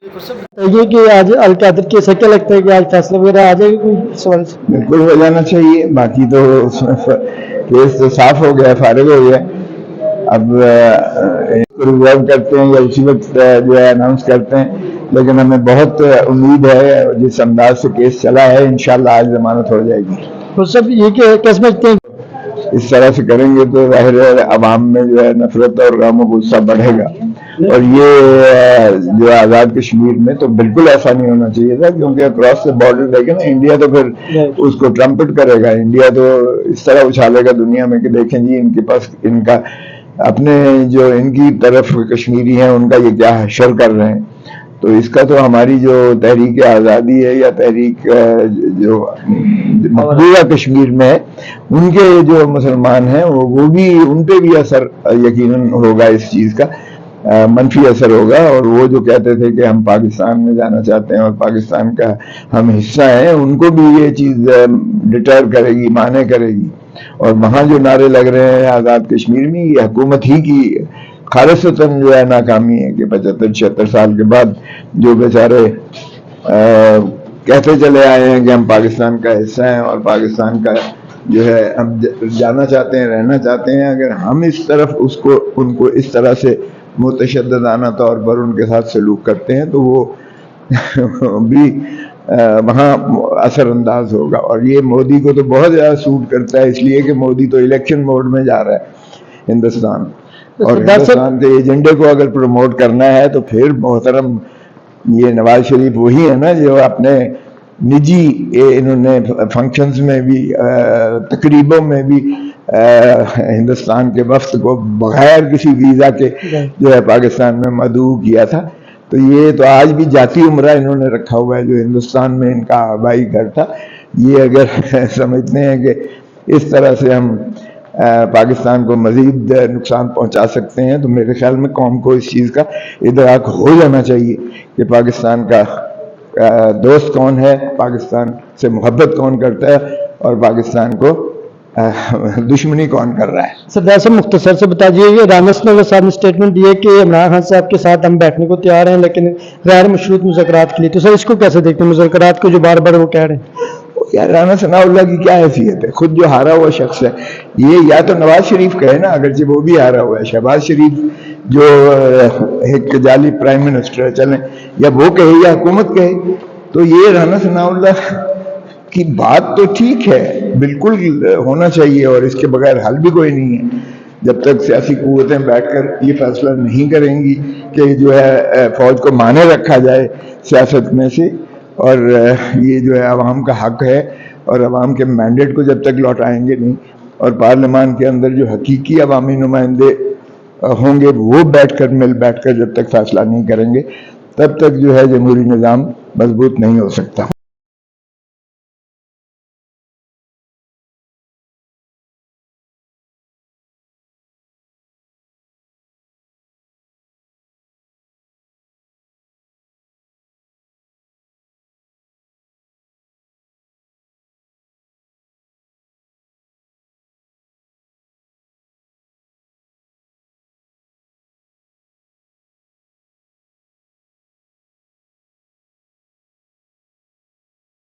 ये कि आज अलकादर कैसे क्या लगता है कि आज फैसला वगैरह आ जाएगा कोई सवाल से? बिल्कुल हो जाना चाहिए, बाकी तो केस तो साफ हो गया, फारिग हो गया। अब इसको रिजर्व करते हैं या उसी वक्त जो है अनाउंस करते हैं, लेकिन हमें बहुत उम्मीद है जिस अंदाज से केस चला है इंशाल्लाह आज जमानत हो जाएगी। तो सब ये कि क्या समझते हैं इस तरह से करेंगे तो जाहिर है अवाम में जो है नफरत और गम और गुस्सा बढ़ेगा, और ये जो आज़ाद कश्मीर में तो बिल्कुल ऐसा नहीं होना चाहिए था, क्योंकि अक्रॉस द बॉर्डर देखें ना, इंडिया तो फिर उसको ट्रम्पेट करेगा, इंडिया तो इस तरह उछालेगा दुनिया में कि देखें जी इनके पास इनका अपने जो इनकी तरफ कश्मीरी हैं उनका ये क्या हशर कर रहे हैं। तो इसका तो हमारी जो तहरीक आज़ादी है या तहरीक जो मकबूजा कश्मीर में है उनके जो मुसलमान हैं वो भी उन पे भी असर यकीनन होगा, इस चीज़ का मनफी असर होगा। और वो जो कहते थे कि हम पाकिस्तान में जाना चाहते हैं और पाकिस्तान का हम हिस्सा हैं, उनको भी ये चीज़ डिटर करेगी, माने करेगी। और वहाँ जो नारे लग रहे हैं आज़ाद कश्मीर में, ये हुकूमत ही की खालिसतन जो है नाकामी है कि 75-76 साल के बाद जो बेचारे कहते चले आए हैं कि हम पाकिस्तान का हिस्सा हैं और पाकिस्तान का जो है हम जाना चाहते हैं, रहना चाहते हैं, अगर हम इस तरफ उसको उनको इस तरह से मुतशद्दिदाना तौर पर उनके साथ सलूक करते हैं तो वो भी वहाँ असरअंदाज होगा। और ये मोदी को तो बहुत ज़्यादा सूट करता है, इसलिए कि मोदी तो इलेक्शन मोड में जा रहा है हिंदुस्तान, और हिंदुस्तान के एजेंडे को अगर प्रमोट करना है तो फिर मोहतरम ये नवाज शरीफ वही है ना जो अपने निजी इन्होंने फंक्शंस में भी तकरीबों में भी हिंदुस्तान के वफ्द को बगैर किसी वीज़ा के जो है पाकिस्तान में मदऊ किया था। तो ये तो आज भी जाती उम्रा इन्होंने रखा हुआ है जो हिंदुस्तान में इनका आबाई घर था। ये अगर समझते हैं कि इस तरह से हम पाकिस्तान को मज़ीद नुकसान पहुंचा सकते हैं तो मेरे ख्याल में कौम को इस चीज़ का इदराक हो जाना चाहिए कि पाकिस्तान का दोस्त कौन है, पाकिस्तान से मोहब्बत कौन करता है और पाकिस्तान को दुश्मनी कौन कर रहा है। सरदार साहब मुख्तसर से बता दीजिए, राना सनोवर साहब ने स्टेटमेंट दी है कि इमरान खान साहब के साथ हम बैठने को तैयार हैं लेकिन गैर मशरूत मुज़ाकरात के लिए, तो सर इसको कैसे देखते हैं मुज़ाकरात को जो बार बार वो कह रहे हैं? यार राना सनाउल्लाह की क्या हैसियत है, खुद जो हारा हुआ शख्स है ये, या तो नवाज शरीफ कहे ना, अगरचे वो भी हारा हुआ है, शहबाज शरीफ जो एक जाली प्राइम मिनिस्टर है चलें, या वो कहे या हुकूमत कहे। तो ये राना सनाउल्लाह की बात तो ठीक है, बिल्कुल होना चाहिए और इसके बगैर हल भी कोई नहीं है। जब तक सियासी कुव्वतें बैठकर ये फैसला नहीं करेंगी कि जो है फौज को माने रखा जाए सियासत में से, और ये जो है अवाम का हक है और अवाम के मैंडेट को जब तक लौटाएंगे नहीं, और पार्लियामान के अंदर जो हकीकी अवामी नुमाइंदे होंगे वो मिल बैठकर जब तक फैसला नहीं करेंगे तब तक जो है जमहूरी निज़ाम मजबूत नहीं हो सकता।